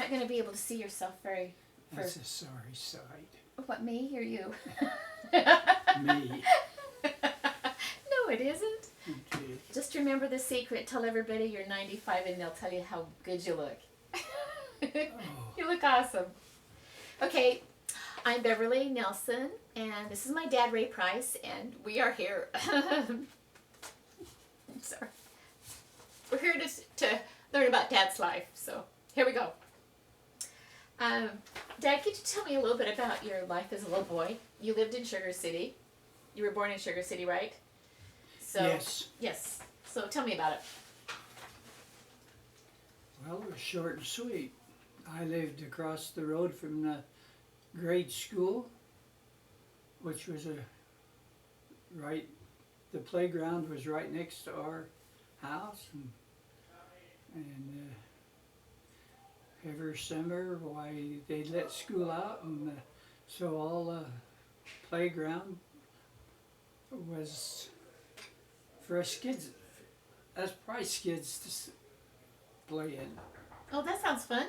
not going to be able to see yourself very... That's a sorry sight. What, me or you? Me. No, it isn't. Okay. Just remember the secret. Tell everybody you're 95 and they'll tell you how good you look. You look awesome. Okay, I'm Beverly Nelson, and this is my dad, Ray Price, and we are here. Sorry. We're here to learn about Dad's life, so here we go. Dad, could you tell me a little bit about your life as a little boy? You lived in Sugar City. You were born in Sugar City, right? So, Yes. Yes. So tell me about it. Well, it was short and sweet. I lived across the road from the grade school, which was the playground was right next to our house, and every summer, why, they let school out, and so all the playground was for us kids, us Price kids to play in. Oh, that sounds fun.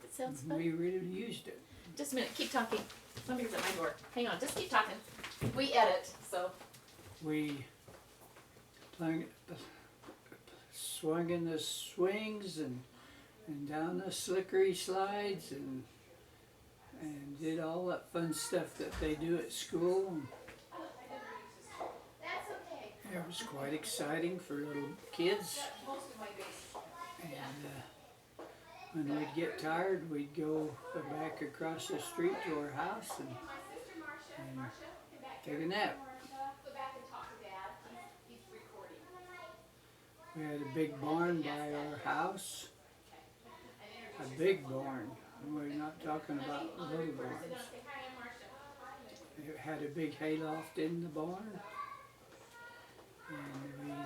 That sounds fun. We really used it. Just a minute. Keep talking. Somebody's at my door. Hang on. Just keep talking. We edit, so. We swung in the swings and down the slippery slides and did all that fun stuff that they do at school. That's okay. It was quite exciting for little kids. And when we'd get tired, we'd go back across the street to our house and take a nap. We had a big barn by our house. A big barn. We're not talking about little barns. It had a big hayloft in the barn. And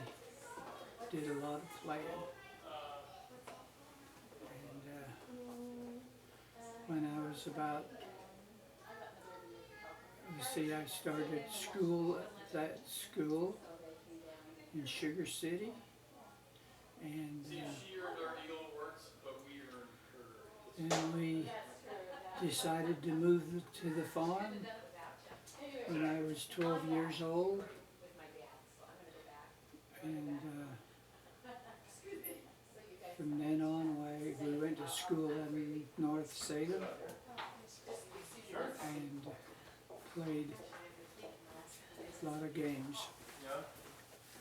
we did a lot of playing. And when I was about, I started school at that school in Sugar City. And then we decided to move to the farm when I was 12 years old. And from then on, we went to school in North Salem and played a lot of games.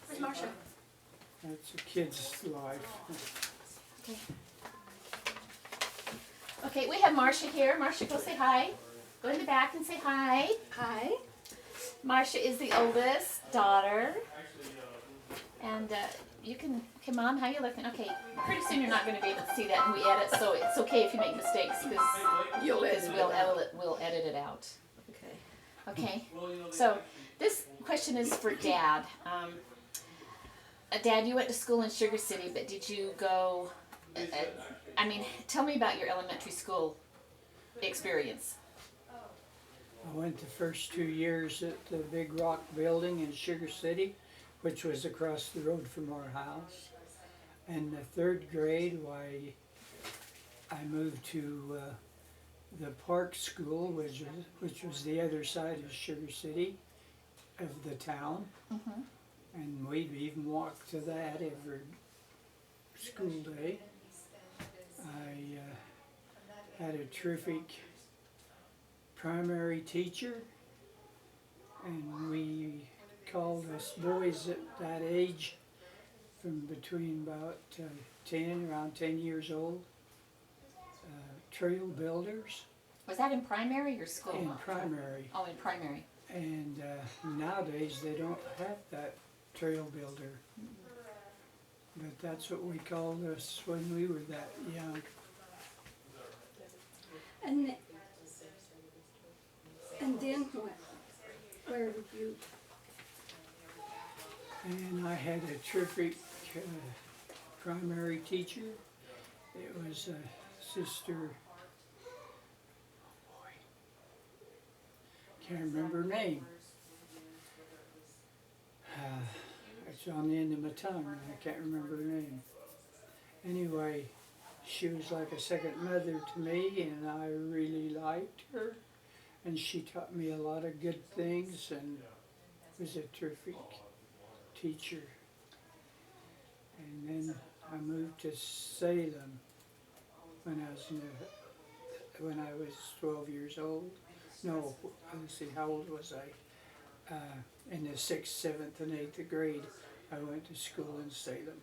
Where's Marcia? That's a kid's life. Okay. Okay, we have Marcia here. Marcia, go say hi. Go in the back and say hi. Hi. Marcia is the oldest daughter. And you can, okay, Mom, how you looking? Okay, pretty soon you're not going to be able to see that and we edit, so it's okay if you make mistakes because we'll edit it out. Okay. Okay, so this question is for Dad. Dad, you went to school in Sugar City, but did you go, tell me about your elementary school experience. I went the first 2 years at the Big Rock Building in Sugar City, which was across the road from our house. And the third grade, I moved to the Park School, which was the other side of Sugar City, of the town. Mm-hmm. And we'd even walk to that every school day. I had a terrific primary teacher, and we called us boys at that age, from between about around 10 years old, trail builders. Was that in primary or school? In primary. Oh, in primary. And nowadays they don't have that trail builder. But that's what we called us when we were that young. And then what? Where did you? And I had a terrific primary teacher. It was Sister, can't remember her name. It's on the end of my tongue, and I can't remember her name. Anyway, she was like a second mother to me, and I really liked her. And she taught me a lot of good things and was a terrific teacher. And then I moved to Salem when when I was 12 years old. No, let's see, how old was I? In the 6th, 7th, and 8th grade, I went to school in Salem.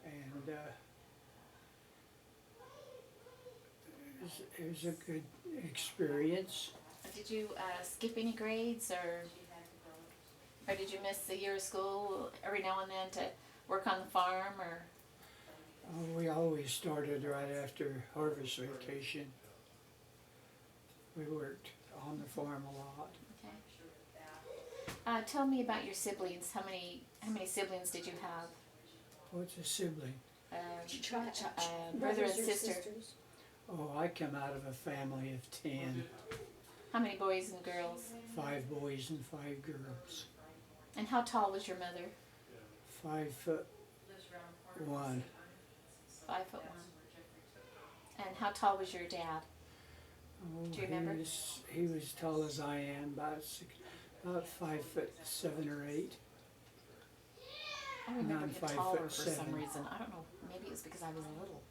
And it was a good experience. Did you skip any grades, or did you miss a year of school every now and then to work on the farm, or? We always started right after harvest vacation. We worked on the farm a lot. Okay. Tell me about your siblings. How many siblings did you have? What's a sibling? Brother and Brothers or sister. sisters? Oh, I come out of a family of 10, How many boys and girls? 5 boys and 5 girls. And how tall was your mother? 5'1". 5'1". And how tall was your dad? Oh, Do you remember? He was tall as I am, about 5'7" or 8". I remember I'm him 5'7". taller for some reason. I don't know. Maybe it was because I was little.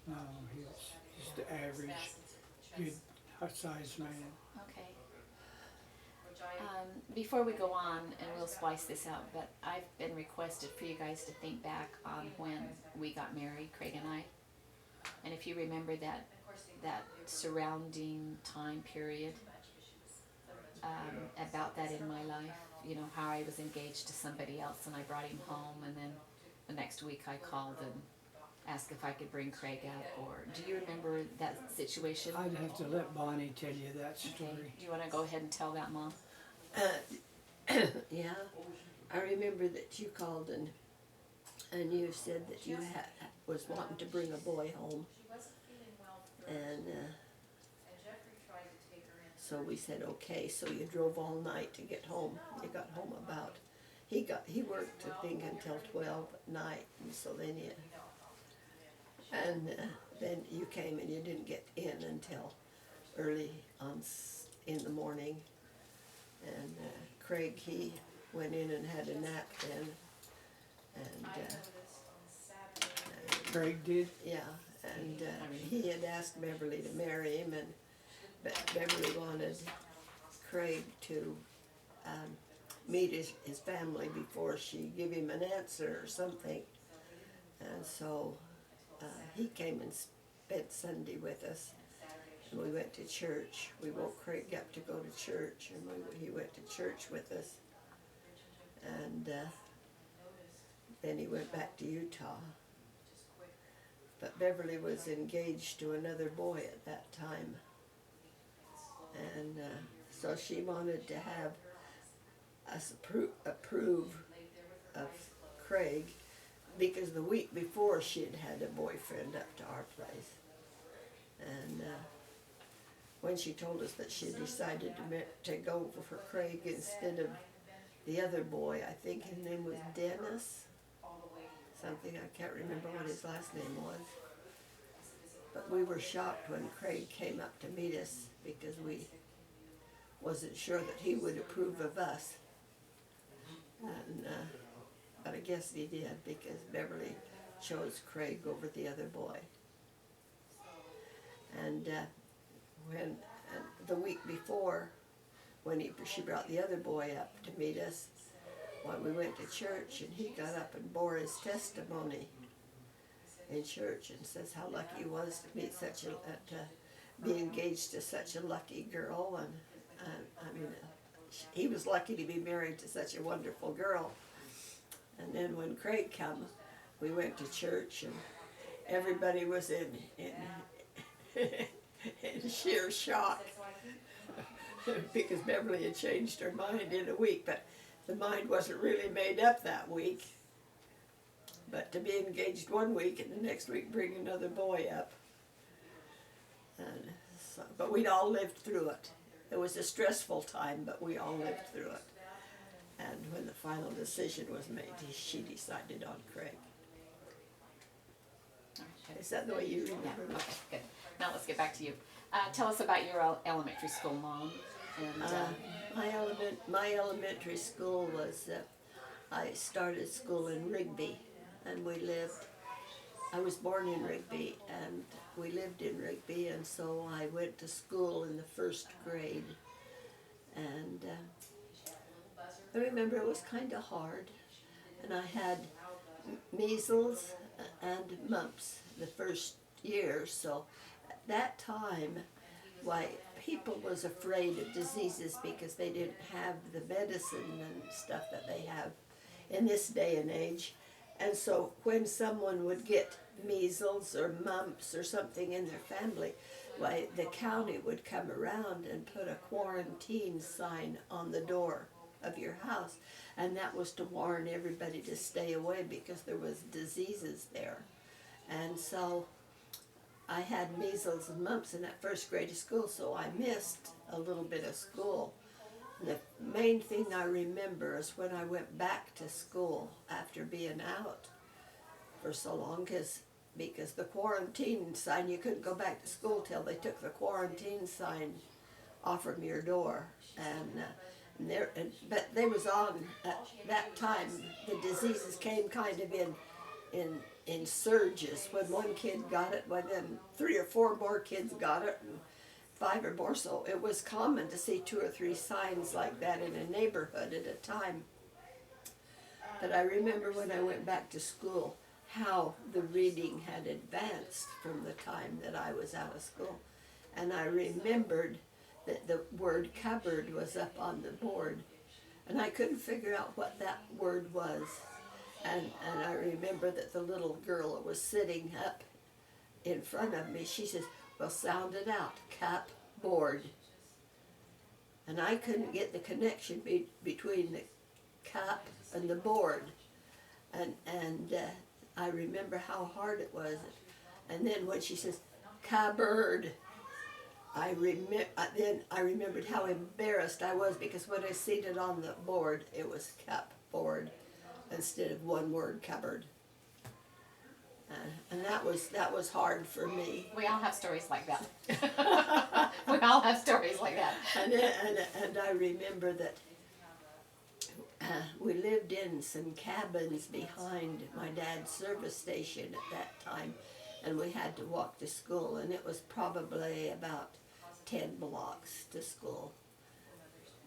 No, he was just the average, good sized man. Okay. Before we go on, and we'll splice this out, but I've been requested for you guys to think back on when we got married, Craig and I. And if you remember that surrounding time period, about that in my life, you know, how I was engaged to somebody else and I brought him home, and then the next week I called and asked if I could bring Craig out. Or do you remember that situation? I'd have to let Bonnie tell you that story. Okay. Do you want to go ahead and tell that, Mom? Yeah, I remember that you called and you said that you was wanting to bring a boy home, and so we said okay. So you drove all night to get home. You got home about he worked I think until 12 at night, and so then then you came and you didn't get in until early in the morning. And Craig, he went in and had a nap then, and Craig did? yeah, and he had asked Beverly to marry him, and Beverly wanted Craig to meet his family before she give him an answer or something. And so he came and spent Sunday with us. And we went to church. We woke Craig up to go to church, and he went to church with us. And then he went back to Utah. But Beverly was engaged to another boy at that time. And so she wanted to have us approve of Craig, because the week before she had had a boyfriend up to our place. And when she told us that she decided to go for Craig instead of the other boy, I think his name was Dennis, something, I can't remember what his last name was. But we were shocked when Craig came up to meet us, because we wasn't sure that he would approve of us. And, but I guess he did, because Beverly chose Craig over the other boy. And when the week before, when she brought the other boy up to meet us, when we went to church, and he got up and bore his testimony in church and says how lucky he was to meet be engaged to such a lucky girl, and I mean, he was lucky to be married to such a wonderful girl. And then when Craig came, we went to church, and everybody was in sheer shock because Beverly had changed her mind in a week, but the mind wasn't really made up that week. But to be engaged one week and the next week bring another boy up. And so, but we'd all lived through it. It was a stressful time, but we all lived through it. And when the final decision was made, she decided on Craig. Okay. Is that the way you Yeah, remember it? okay, good. Now let's get back to you. Tell us about your elementary school, Mom. And My elementary school was, I started school in Rigby, and I was born in Rigby, and we lived in Rigby, and so I went to school in the first grade. And I remember it was kind of hard, and I had measles and mumps the first year, so at that time, why, people was afraid of diseases because they didn't have the medicine and stuff that they have in this day and age. And so when someone would get measles or mumps or something in their family, why, the county would come around and put a quarantine sign on the door of your house, and that was to warn everybody to stay away because there was diseases there. And so I had measles and mumps in that first grade of school, so I missed a little bit of school. The main thing I remember is when I went back to school after being out for so long, because the quarantine sign, you couldn't go back to school till they took the quarantine sign off from your door. But they was on at that time. The diseases came kind of in surges. When one kid got it, well, then 3 or 4 more kids got it, and 5 or more. So it was common to see 2 or 3 signs like that in a neighborhood at a time. But I remember when I went back to school how the reading had advanced from the time that I was out of school. And I remembered that the word cupboard was up on the board, and I couldn't figure out what that word was. And I remember that the little girl that was sitting up in front of me, she says, well, sound it out, cupboard. And I couldn't get the connection between the cup and the board. And I remember how hard it was. And then when she says, cupboard, I remembered how embarrassed I was, because when I seen it on the board, it was cupboard instead of one word, cupboard. And that was hard for me. we all have stories like that. We all have stories like that. And I remember that we lived in some cabins behind my dad's service station at that time, and we had to walk to school, and it was probably about 10 blocks to school.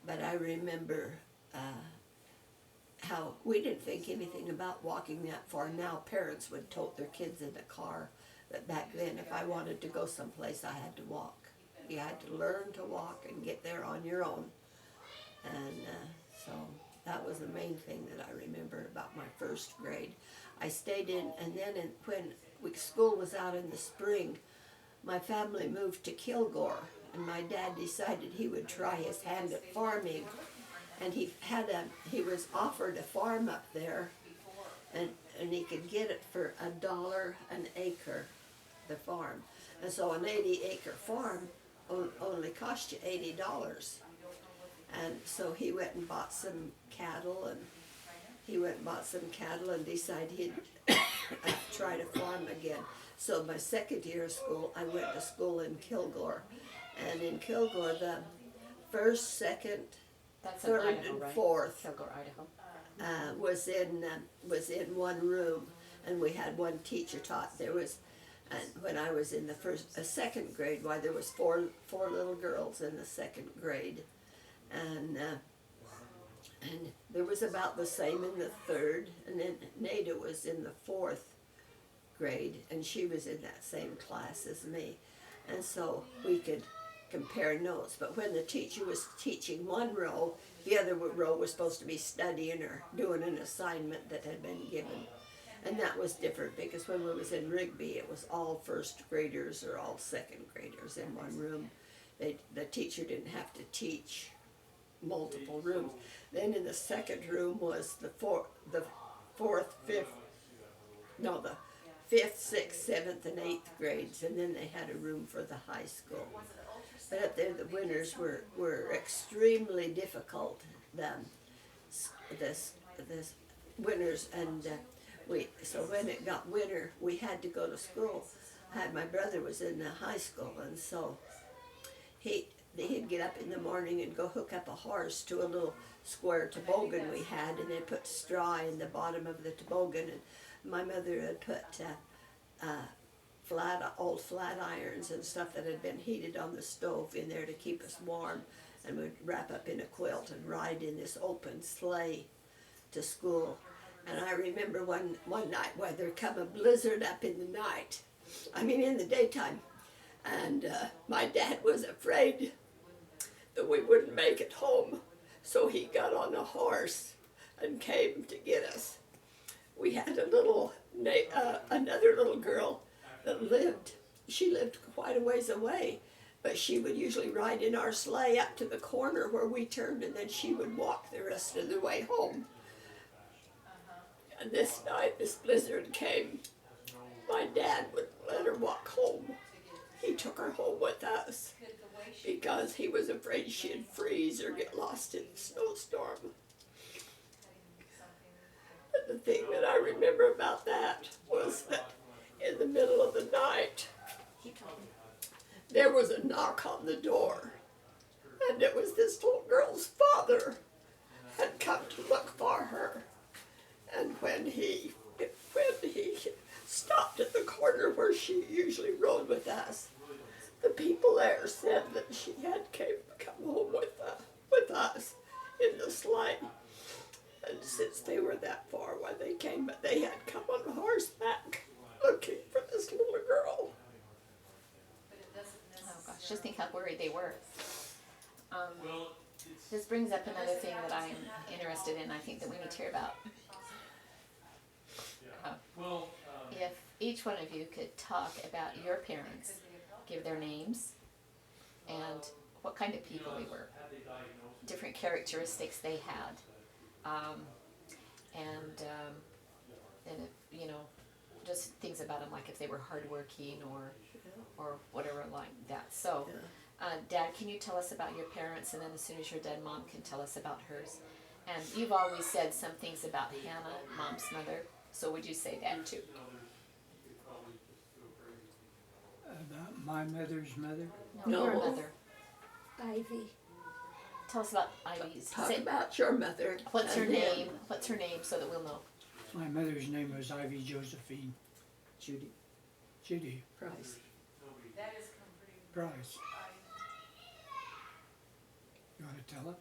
But I remember how we didn't think anything about walking that far. Now parents would tote their kids in the car, but back then if I wanted to go someplace I had to walk. You had to learn to walk and get there on your own. And so that was the main thing that I remember about my first grade. I stayed in, and then when school was out in the spring, my family moved to Kilgore, and my dad decided he would try his hand at farming. And he was offered a farm up there, and he could get it for $1 an acre, the farm. And so an 80-acre farm only cost you $80. And so he went and bought some cattle, and decided he'd try to farm again. So my second year of school, I went to school in Kilgore. And in Kilgore, the first, second, That's in third, Idaho, and right? fourth Kilgore, Idaho. was in one room, and we had one teacher taught. There was, and when I was in the second grade, why, there was four little girls in the second grade, and there was about the same in the third, and then Nada was in the fourth grade, and she was in that same class as me, and so we could compare notes. But when the teacher was teaching one row, the other row was supposed to be studying or doing an assignment that had been given. And that was different, because when we was in Rigby, it was all first graders or all second graders in one room. The teacher didn't have to teach multiple rooms. Then in the second room was the fifth, sixth, seventh, and eighth grades, and then they had a room for the high school. But up there, the winters were extremely difficult. The winters, and So when it got winter, we had to go to school. My brother was in the high school, and so he'd get up in the morning and go hook up a horse to a little square toboggan we had, and they'd put straw in the bottom of the toboggan, and my mother had put old flat irons and stuff that had been heated on the stove in there to keep us warm, and we'd wrap up in a quilt and ride in this open sleigh to school. And I remember one night where there come a blizzard up in the night, in the daytime, and my dad was afraid that we wouldn't make it home, so he got on a horse and came to get us. We had another little girl that lived. She lived quite a ways away, but she would usually ride in our sleigh up to the corner where we turned, and then she would walk the rest of the way home. And this night, this blizzard came. My dad wouldn't let her walk home. He took her home with us because he was afraid she'd freeze or get lost in the snowstorm. But the thing that I remember about that was that in the middle of the night, there was a knock on the door, and it was this little girl's father had come to look for her. And when he stopped at the corner where she usually rode with us, the people there said that she had come home with us in the sleigh. And since they were that far when they came, but they had come on horseback looking for this little girl. Oh gosh, just think how worried they were. This brings up another thing that I'm interested in. I think that we need to hear about. If each one of you could talk about your parents, give their names, and what kind of people they were, different characteristics they had, and if, just things about them, like if they were hardworking or whatever like that. So, Dad, can you tell us about your parents, and then as soon as you're done, Mom can tell us about hers. And you've always said some things about Hannah, Mom's mother. So would you say that too? About my mother's mother? No, your No. mother. Ivy. Tell us about Ivy's. Talk about your mother. What's her and him. name? What's her name so that we'll know? My mother's name was Ivy Josephine. Judy Judy Price. Price. You want to tell it?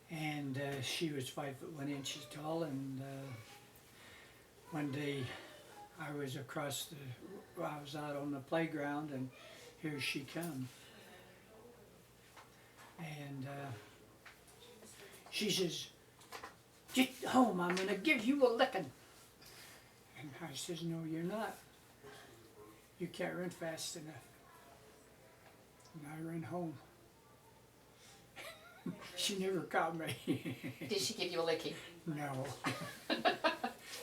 And she was 5'1" tall, and one day I was I was out on the playground, and here she come. And she says, "Get home, I'm gonna give you a licking." And I says, "No, you're not. You can't run fast enough." And I ran home. She never caught me. Did she give you a licking? No.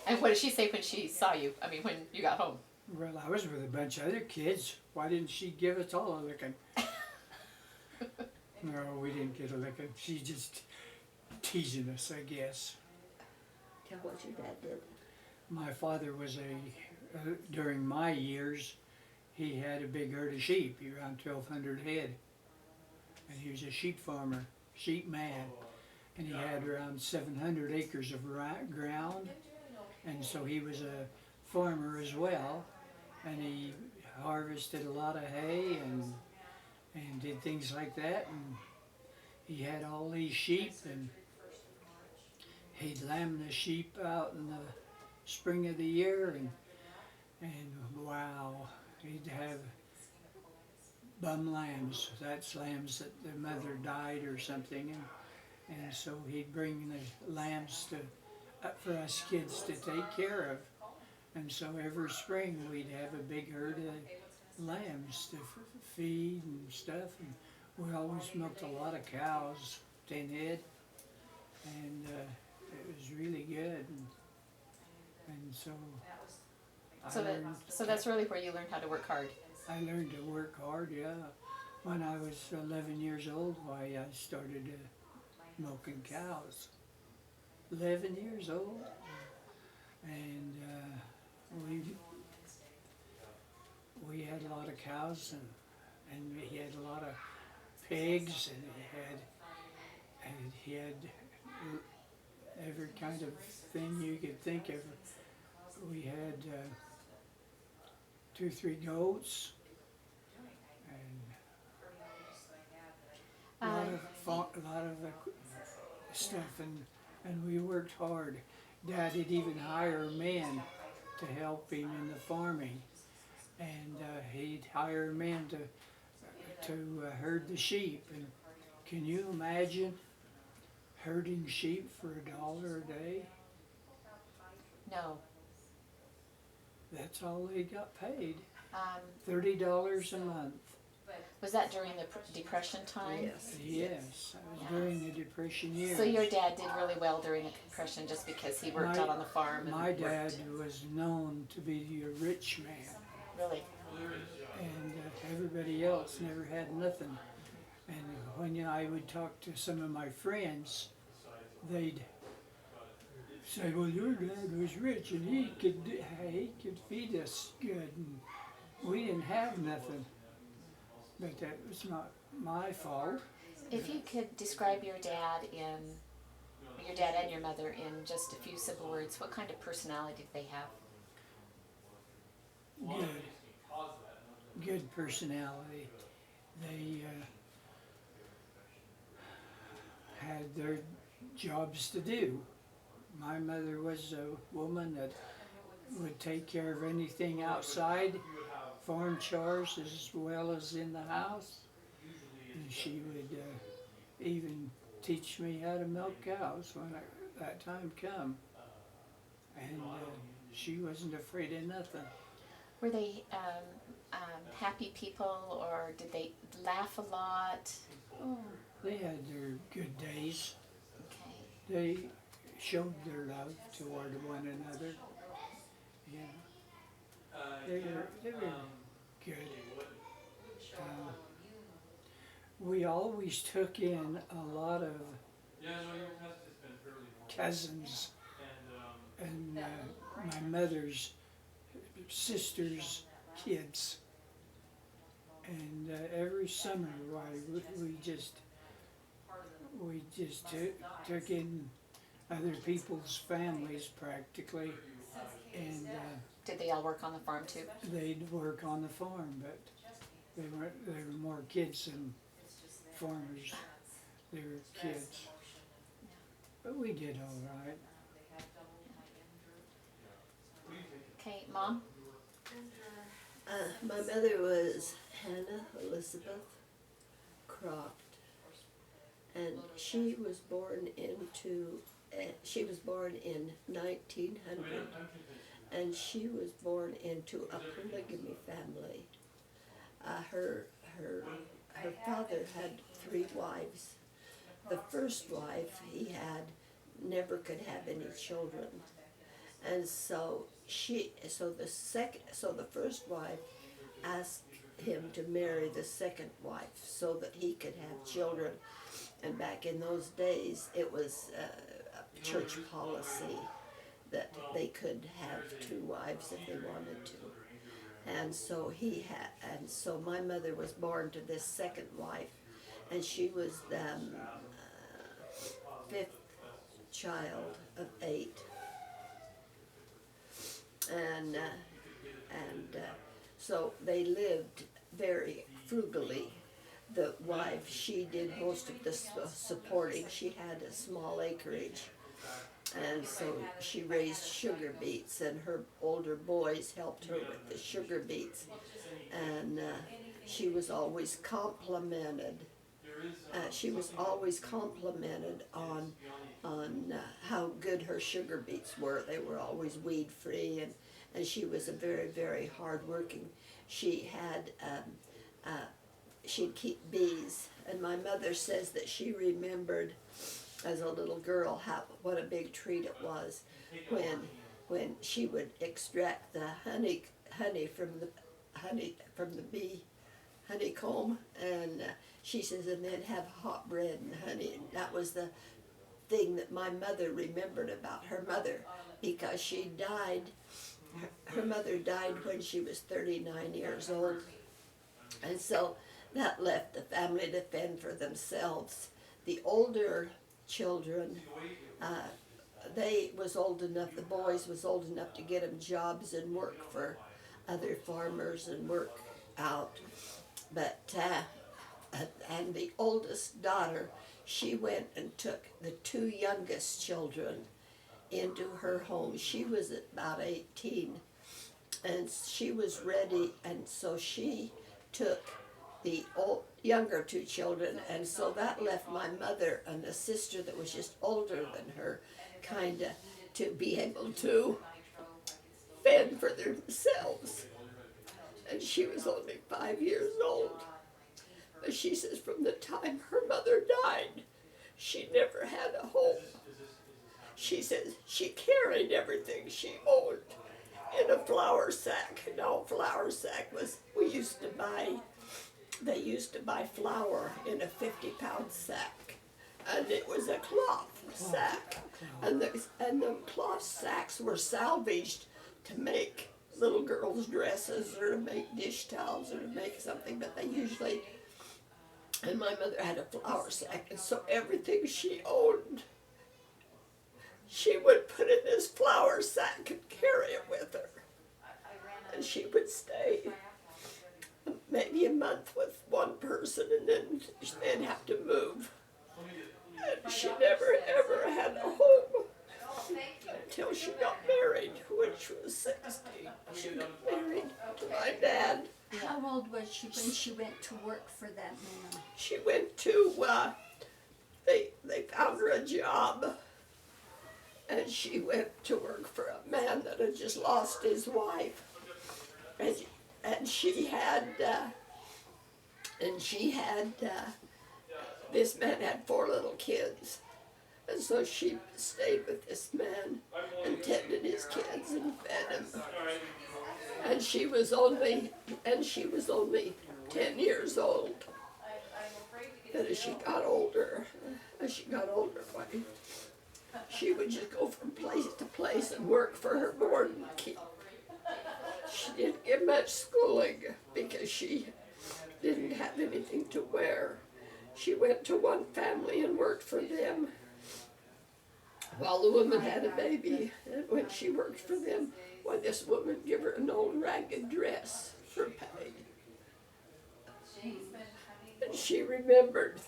And what did she say when she saw you? When you got home? Well, I was with a bunch of other kids. Why didn't she give us all a licking? No, we didn't get a licking. She just teasing us, I guess. Tell what your dad did. My father was during my years, he had a big herd of sheep, around 1,200 head. And he was a sheep farmer, sheep man. And he had around 700 acres of ground. And so he was a farmer as well. And he harvested a lot of hay and did things like that. And he had all these sheep, and he'd lamb the sheep out in the spring of the year, and wow, he'd have bum lambs. That's lambs that their mother died or something, and so he'd bring the lambs for us kids to take care of. And so every spring we'd have a big herd of lambs to feed and stuff. And we always milked a lot of cows, 10 head, and it was really good. And so So that's really where you learned how to work hard. I learned to work hard, yeah. When I was 11 years old, I started milking cows. 11 years old, and we had a lot of cows, and he had a lot of pigs, and he had every kind of thing you could think of. We had 2, 3 goats, and a lot of stuff, and we worked hard. Dad would even hire men to help him in the farming, and he'd hire men to herd the sheep. And can you imagine herding sheep for $1 a day? No. That's all they got paid. Um, $30 a month. was that during the Depression time? Yes. Yes, that was during the Depression years. So your dad did really well during the Depression just because he worked out on the farm. And My dad worked. was known to be a rich man, Really? and everybody else never had nothing. And when I would talk to some of my friends, they'd say, "Well, your dad was rich, and he could feed us good, and we didn't have nothing." But that was not my fault. If you could describe your dad and your mother in just a few simple words, what kind of personality did they have? Good personality. They had their jobs to do. My mother was a woman that would take care of anything outside, farm chores as well as in the house. And she would even teach me how to milk cows when that time come. And she wasn't afraid of nothing. Were they happy people, or did they laugh a lot? Oh, they had their good days. Okay. They showed their love toward one another. Yeah, they were good. We always took in a lot of cousins and my mother's sister's kids. And every summer, we just took in other people's families practically, and Did they all work on the farm too? they'd work on the farm, but they were more kids than farmers. They were kids, but we did all right. Okay, Mom? My mother was Hannah Elizabeth Croft, and she was born in 1900, and she was born into a polygamy family. Her father had 3 wives. The first wife he had never could have any children, and so the first wife asked him to marry the second wife so that he could have children. And back in those days, it was a church policy that they could have 2 wives if they wanted to. And so my mother was born to this second wife, and she was the 5th child of 8. And so they lived very frugally. The wife, she did most of the supporting. She had a small acreage, and so she raised sugar beets, and her older boys helped her with the sugar beets. And she was always complimented. On how good her sugar beets were. They were always weed free, and she was a very, very hard working. She had she'd keep bees, and my mother says that she remembered as a little girl what a big treat it was when she would extract the honey from the bee honeycomb, and she says, and then have hot bread and honey. And that was the thing that my mother remembered about her mother, because she died, her mother died when she was 39 years old. And so that left the family to fend for themselves. The older children, they was old enough, the boys was old enough to get them jobs and work for other farmers and work out. But, and the oldest daughter, she went and took the two youngest children into her home. She was about 18, and she was ready, and so she took the younger two children, and so that left my mother and a sister that was just older than her, kinda, to be able to fend for themselves. And she was only 5 years old. But she says from the time her mother died, she never had a home. She says she carried everything she owned in a flour sack. Now, a flour sack was, they used to buy flour in a 50-pound sack. And it was a cloth sack. And the cloth sacks were salvaged to make little girls' dresses or to make dish towels or to make something, but they usually, and my mother had a flour sack, and so everything she owned, she would put in this flour sack and carry it with her. And she would stay maybe a month with one person and then they'd have to move. And she never ever had a home until she got married, which was 16. She got married to my dad. How old was she when she went to work for that man? She went to, they found her a job, and she went to work for a man that had just lost his wife. And she had, this man had 4 little kids. And so she stayed with this man and tended his kids and fed him. And she was only 10 years old. And as she got older, she would just go from place to place and work for her board and keep. She didn't get much schooling because she didn't have anything to wear. She went to one family and worked for them while the woman had a baby. And when she worked for them, well, this woman gave her an old ragged dress for pay. And she remembered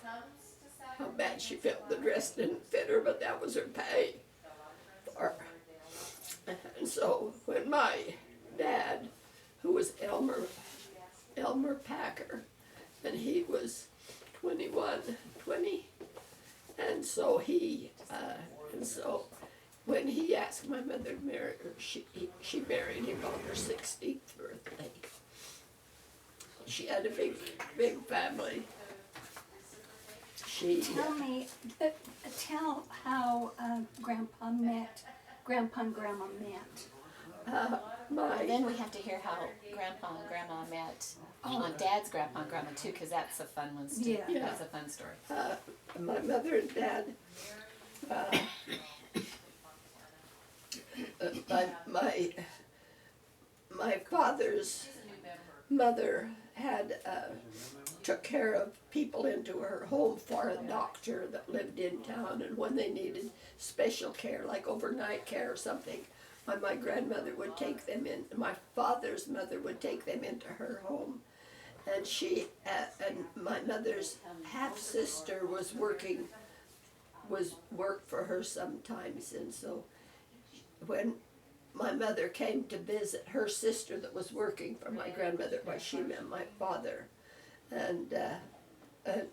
how bad she felt the dress didn't fit her, but that was her pay for her. And so when my dad, who was Elmer Packer, and he was 20, and so when he asked my mother to marry her, she married him on her 16th birthday. She had a big family. Tell how Grandpa and Grandma met. Then we have to hear how Grandpa and Grandma met on Dad's Grandpa and Grandma too, because that's a fun one too. Yeah. That's a fun story. My mother and dad, my father's mother had took care of people into her home for a doctor that lived in town, and when they needed special care, like overnight care or something, my grandmother would take them in. My father's mother would take them into her home, and and my mother's half sister worked for her sometimes, and so when my mother came to visit her sister that was working for my grandmother, she met my father, and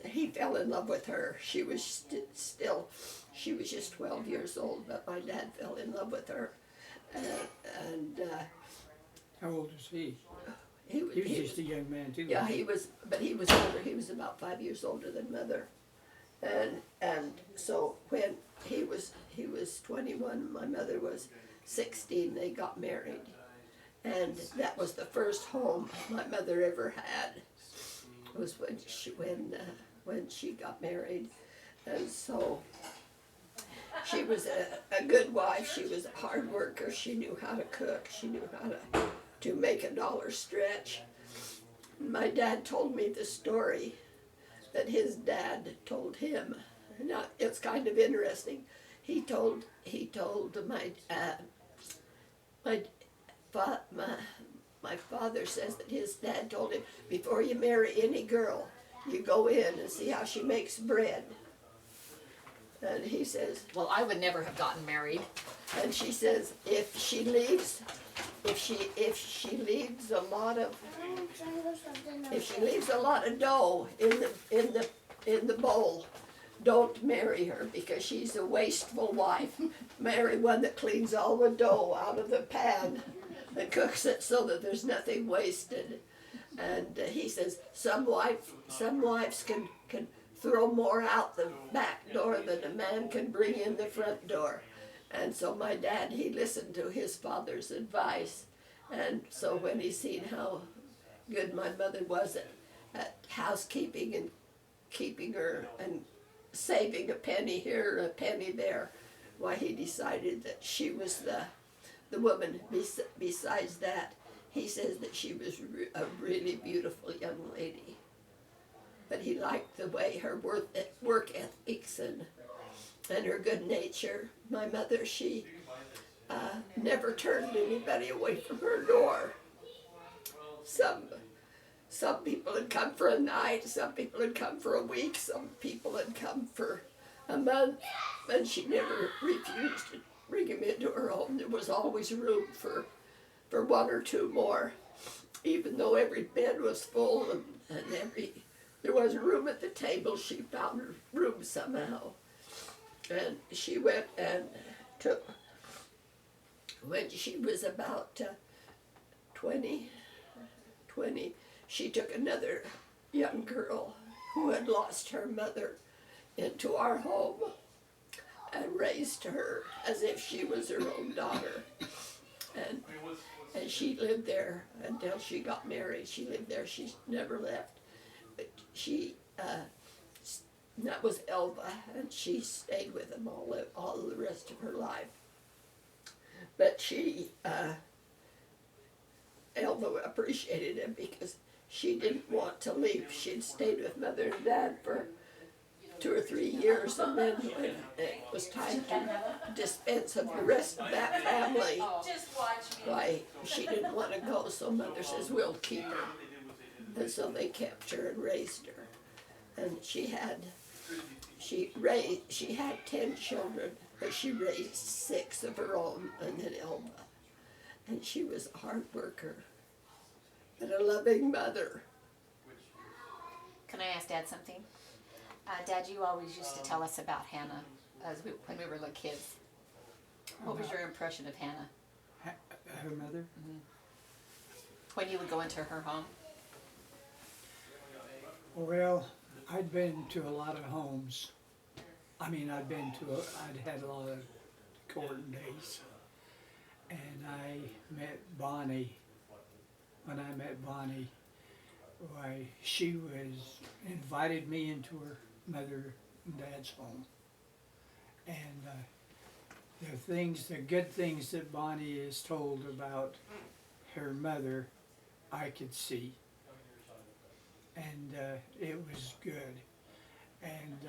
he fell in love with her. She was she was just 12 years old, but my dad fell in love with her. How old was he? He He was just a young man too. Yeah, he was older. He was about 5 years older than Mother, and so when he was 21, my mother was 16. They got married, and that was the first home my mother ever had. Was when she got married, and so she was a good wife. She was a hard worker. She knew how to cook. She knew how to make $1 stretch. My dad told me the story that his dad told him. Now, it's kind of interesting. He told my father says that his dad told him, before you marry any girl, you go in and see how she makes bread. And he says, Well, I would never have gotten married. and she says, if she leaves a lot of dough in the bowl, don't marry her, because she's a wasteful wife. Marry one that cleans all the dough out of the pan and cooks it so that there's nothing wasted. And he says some wives can throw more out the back door than a man can bring in the front door. And so my dad, he listened to his father's advice. And so when he seen how good my mother was at housekeeping and keeping her and saving a penny here, a penny there, why, he decided that she was the woman. Besides that, he says that she was a really beautiful young lady. But he liked the way her work ethics and her good nature. My mother, she never turned anybody away from her door. Some people had come for a night, some people had come for a week, some people had come for a month, and she never refused to bring them into her home. There was always room for one or two more, even though every bed was full and there was room at the table. She found room somehow. And she went and took, when she was about 20, she took another young girl who had lost her mother into our home and raised her as if she was her own daughter. And she lived there until she got married. She lived there, she never left. But that was Elva, and she stayed with him all the rest of her life. But Elva appreciated him because she didn't want to leave. She'd stayed with Mother and Dad for 2 or 3 years, and then when it was time to dispense of the rest of that family, why, she didn't want to go, so Mother says, we'll keep her. And so they kept her and raised her. And she had 10 children, but she raised 6 of her own, and then Elva. And she was a hard worker and a loving mother. Can I ask Dad something? Dad, you always used to tell us about Hannah when we were little kids. What was your impression of Hannah? Her mother? When you would go into her home? Well, I'd been to a lot of homes. I'd had a lot of courting days. And I met Bonnie. When I met Bonnie, why, she invited me into her mother and dad's home. And the good things that Bonnie is told about her mother, I could see. And it was good. And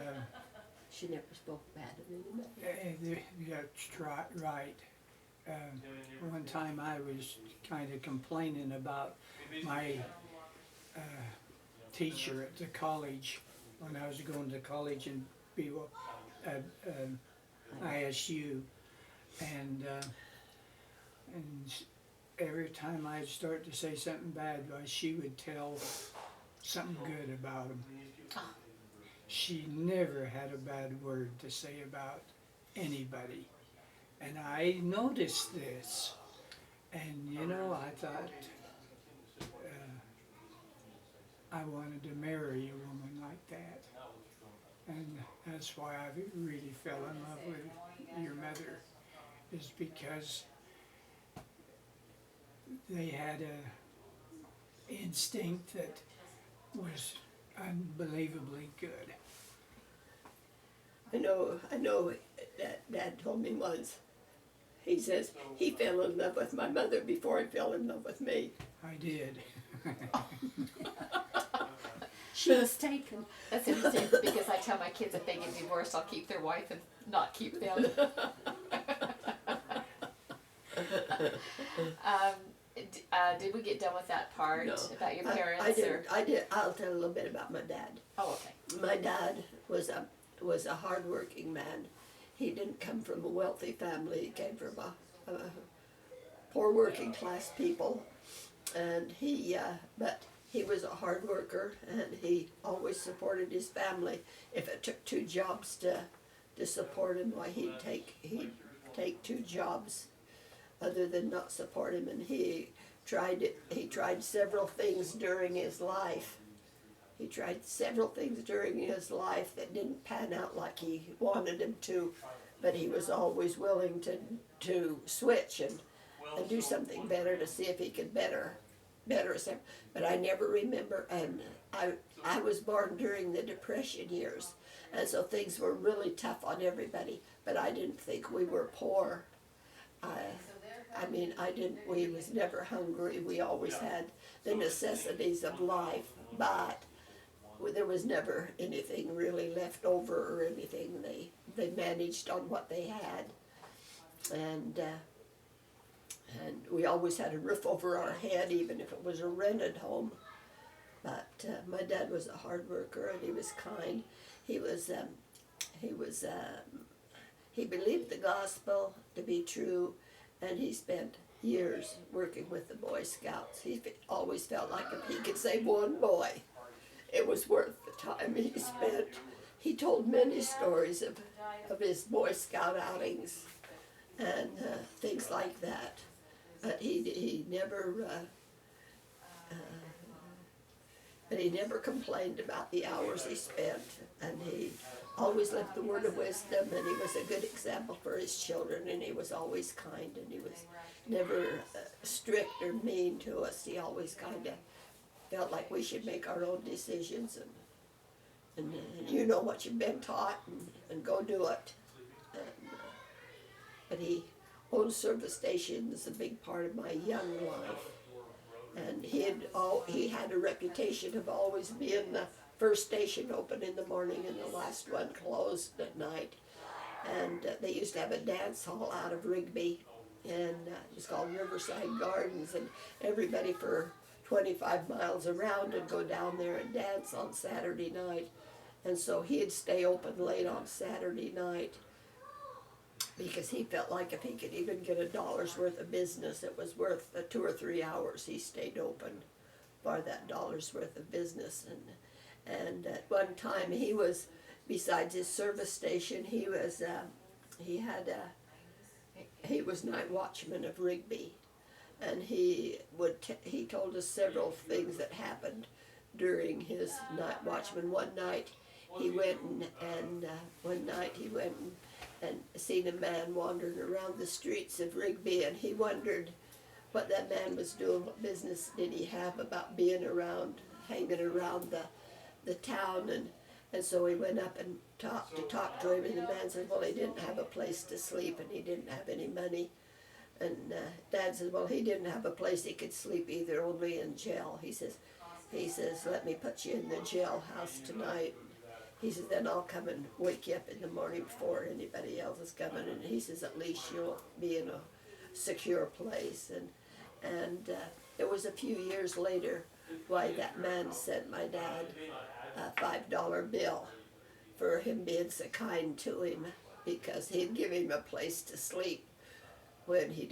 She never spoke bad of anybody. that's right. One time I was kind of complaining about my teacher at the college when I was going to college in ISU, and every time I'd start to say something bad, she would tell something good about him. She never had a bad word to say about anybody. And I noticed this, and I thought I wanted to marry a woman like that. And that's why I really fell in love with your mother, is because they had an instinct that was unbelievably good. I know that Dad told me once. He says he fell in love with my mother before he fell in love with me. I did. She was taken. That's interesting because I tell my kids if they get divorced, I'll keep their wife and not keep them. Did we get done with that part No. about your parents? I did. I did. I'll tell a little bit about my dad. Oh, okay. My dad was a hardworking man. He didn't come from a wealthy family. He came from a poor working class people, and but he was a hard worker, and he always supported his family. If it took 2 jobs to support him, why he'd take 2 jobs, other than not support him. And he tried several things during his life. He tried several things during his life that didn't pan out like he wanted them to, but he was always willing to switch and do something better to see if he could better himself. But I never remember, and I was born during the Depression years, and so things were really tough on everybody, but I didn't think we were poor. We was never hungry. We always had the necessities of life, but there was never anything really left over or anything. They managed on what they had, and we always had a roof over our head, even if it was a rented home. But my dad was a hard worker, and he was kind. He believed the gospel to be true, and he spent years working with the Boy Scouts. He always felt like if he could save one boy, it was worth the time he spent. He told many stories of his Boy Scout outings and things like that. But he never complained about the hours he spent, and he always left the word of wisdom, and he was a good example for his children, and he was always kind, and he was never strict or mean to us. He always kind of felt like we should make our own decisions, and you know what you've been taught, and go do it. But he owned service stations, a big part of my young life. And he had a reputation of always being the first station open in the morning and the last one closed at night. And they used to have a dance hall out of Rigby, and it was called Riverside Gardens, and everybody for 25 miles around would go down there and dance on Saturday night. And so he'd stay open late on Saturday night, because he felt like if he could even get $1 worth of business, it was worth the 2 or 3 hours he stayed open for that $1 worth of business. And at one time he was, besides his service station, he was night watchman of Rigby, and he told us several things that happened during his night watchman. One night he went and seen a man wandering around the streets of Rigby, and he wondered what that man was doing, what business did he have about being around, hanging around the town, and so he went up and talked to him, and the man said, well, he didn't have a place to sleep, and he didn't have any money. And Dad said, well, he didn't have a place he could sleep either, only in jail. He says, let me put you in the jailhouse tonight. He says, then I'll come and wake you up in the morning before anybody else is coming. And he says, at least you'll be in a secure place. And it was a few years later why that man sent my dad a $5 bill for him being so kind to him, because he'd give him a place to sleep when he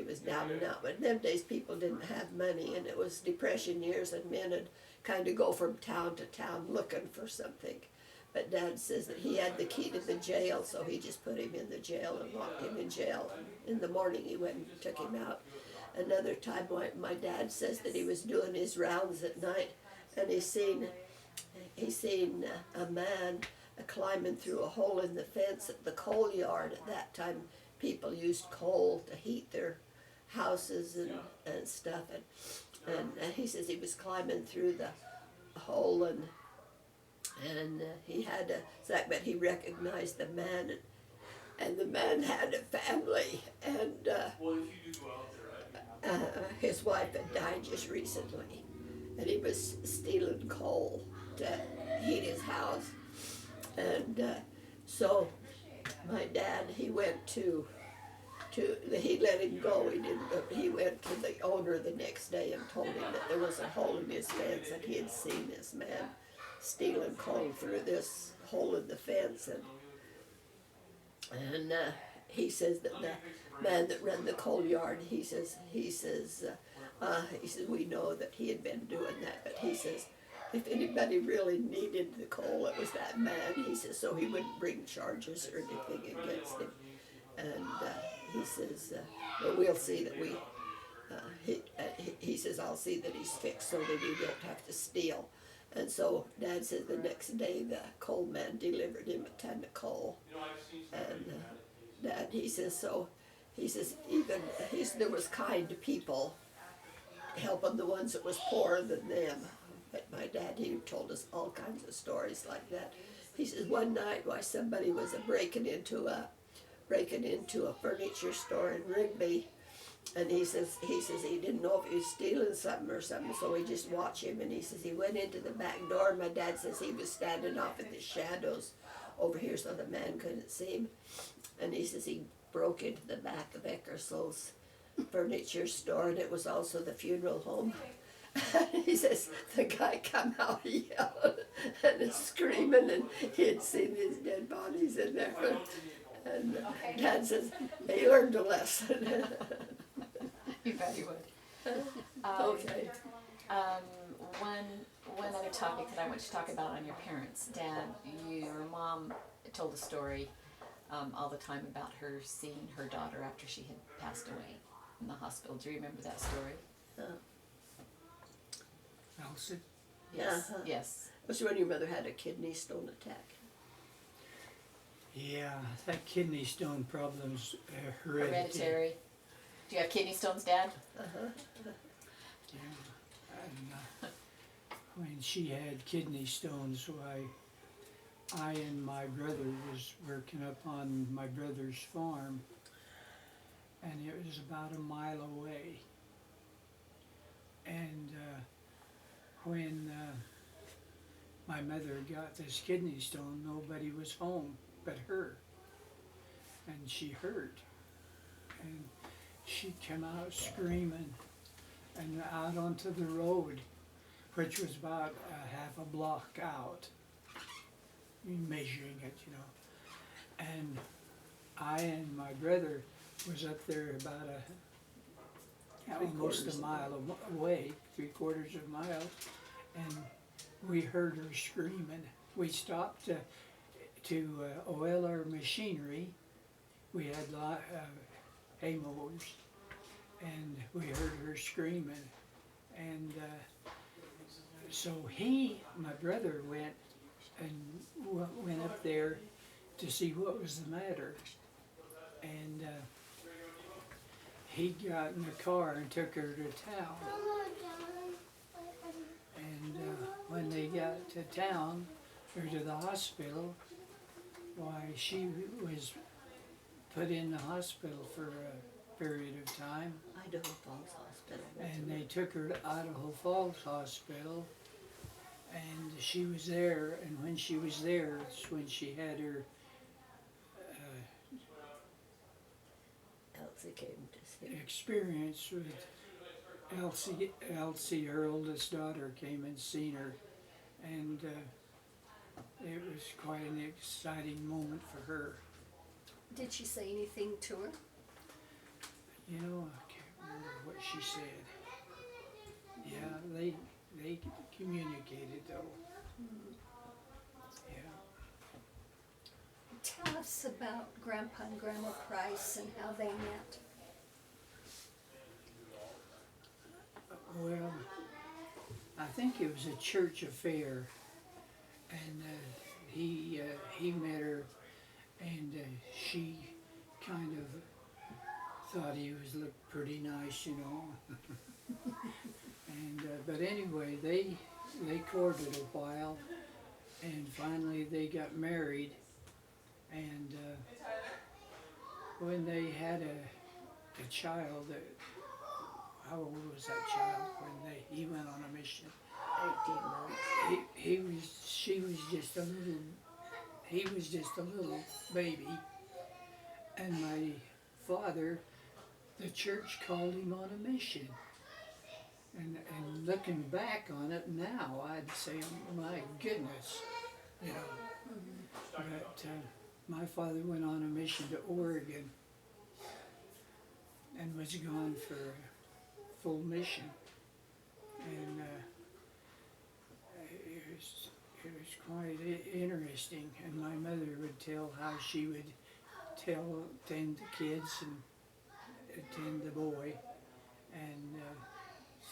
was down and out. But in them days people didn't have money, and it was Depression years, and men would kind of go from town to town looking for something. But Dad says that he had the key to the jail, so he just put him in the jail and locked him in jail. And in the morning he went and took him out. Another time my dad says that he was doing his rounds at night, and he seen a man climbing through a hole in the fence at the coal yard. At that time people used coal to heat their houses and stuff, and he says he was climbing through the hole, and he had a sack, but he recognized the man, and the man had a family, and his wife had died just recently, and he was stealing coal to heat his house, and so my dad, he went to he let him go. He didn't. He went to the owner the next day and told him that there was a hole in his fence, and he had seen this man stealing coal through this hole in the fence, and he says that the man that ran the coal yard, he says we know that he had been doing that, but he says if anybody really needed the coal, it was that man. He says so he wouldn't bring charges or anything against him, and he says, but we'll see that we. He says I'll see that he's fixed so that he don't have to steal. And so Dad says the next day the coal man delivered him a ton of coal, and Dad, he says there was kind people helping the ones that was poorer than them. But my dad, he told us all kinds of stories like that. He says one night while somebody was breaking into a furniture store in Rigby, and he says he didn't know if he was stealing something or something, so he just watched him, and he says he went into the back door. My dad says he was standing off in the shadows over here so the man couldn't see him, and he says he broke into the back of Eckersall's furniture store, and it was also the funeral home. He says the guy come out yelling and screaming, and he had seen these dead bodies in there. And Dad says he learned a lesson. You bet he would. Okay. One other topic that I want to talk about on your parents. Dad, your mom told a story all the time about her seeing her daughter after she had passed away in the hospital. Do you remember that story? Elsie? Yes. Uh-huh. Yes. Was when your mother had a kidney stone attack? Yeah, that kidney stone problem's hereditary. Hereditary. Do you have kidney stones, Dad? Uh-huh. Yeah. And when she had kidney stones, why I and my brother was working up on my brother's farm, and it was about a mile away. And when my mother got this kidney stone, nobody was home but her, and she hurt, and she came out screaming and out onto the road, which was about a half a block out, measuring it, you know. And I and my brother was up there about almost a mile away, 3/4 of a mile, and we heard her screaming. We stopped to oil our machinery. We had hay mowers, and we heard her screaming. And so my brother went up there to see what was the matter. And he got in the car and took her to town. And when they got to town, or to the hospital, why, she was put in the hospital for a period of time. Idaho Falls Hospital. And they took her to Idaho Falls Hospital, and she was there, and when she was there, it's when she had her Elsie came to see her. experience with Elsie, her oldest daughter, came and seen her, and it was quite an exciting moment for her. Did she say anything to her? You know, I can't remember what she said. Yeah, they communicated though. Yeah. Tell us about Grandpa and Grandma Price and how they met. Well, I think it was a church affair, and he met her, and she kind of thought he looked pretty nice, you know. And but anyway, they courted a while, and finally they got married, and when they had a child, how old was that child when he went on a mission? 18 months. She was just a little, he was just a little baby. And my father, the church called him on a mission. And looking back on it now, I'd say, my goodness, you know. But my father went on a mission to Oregon and was gone for a full mission. And it was quite interesting. And my mother would tell how she would tend the kids and attend the boy and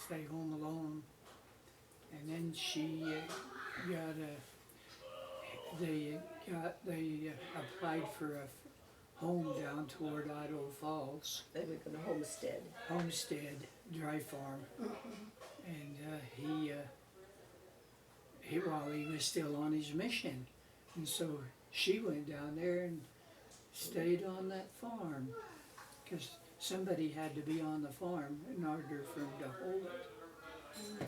stay home alone. And then she they applied for a home down toward Idaho Falls, They were going to homestead. dry farm. And while he was still on his mission, and so she went down there and stayed on that farm, because somebody had to be on the farm in order for him to hold it. And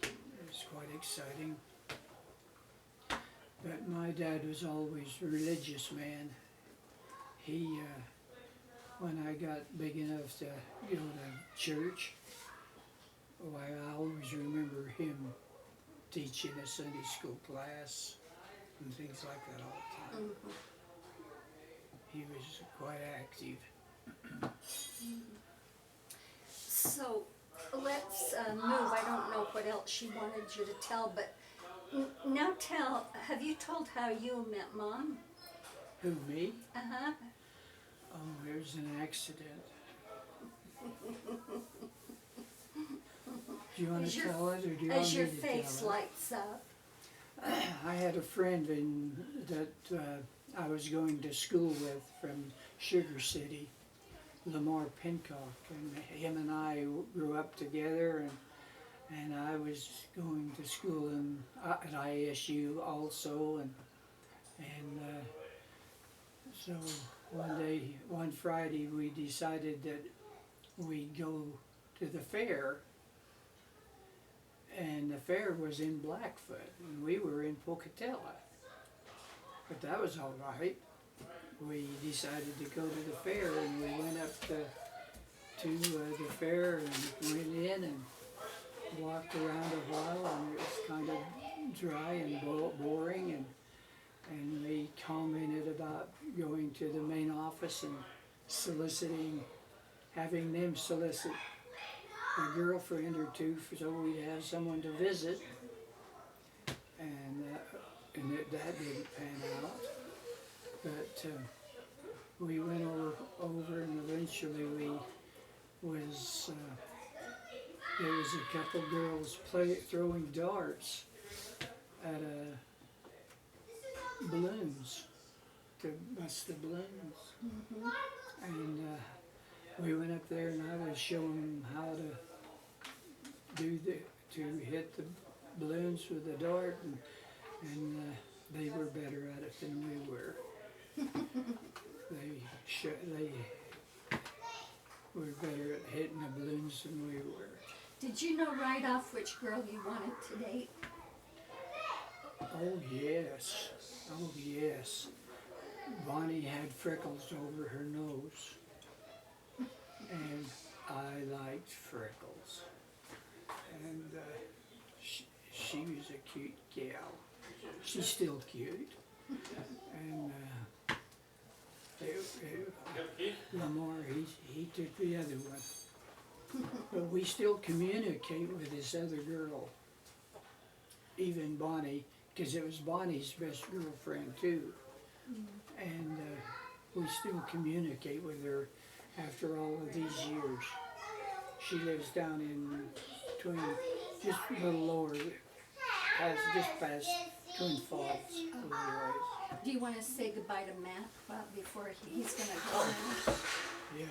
it was quite exciting. But my dad was always a religious man. He, when I got big enough to go to church, I always remember him teaching a Sunday school class and things like that all the time. He was quite active. So let's move. I don't know what else she wanted you to tell, but now have you told how you met Mom? Who, me? Uh-huh. Oh, it was an accident. Do you want As to your- tell it, or do you want As me your to face tell it? lights up. I had a friend that I was going to school with from Sugar City, Lamar Pincock, and him and I grew up together, and I was going to school at ISU also, and so one Friday we decided that we'd go to the fair. And the fair was in Blackfoot, and we were in Pocatello. But that was all right. We decided to go to the fair, and we went up to the fair and went in and walked around a while, and it was kind of dry and boring, and we commented about going to the main office and having them solicit a girlfriend or two, so we'd have someone to visit, and that didn't pan out. But we went over, and eventually there was a couple girls throwing darts at balloons to bust the balloons, and. We went up there and I was showing them how to hit the balloons with the dart, and they were better at it than we were. They were better at hitting the balloons than we were. Did you know right off which girl you wanted to date? Oh yes, oh yes. Bonnie had freckles over her nose. And I liked freckles, and she was a cute gal. She's still cute, and Lamar, he took the other one. But we still communicate with this other girl, even Bonnie, because it was Bonnie's best girlfriend too, and we still communicate with her. After all of these years, she lives down in just a little lower, just past Twin Falls. Do you want to say goodbye to Matt before he's going to go now? Yeah.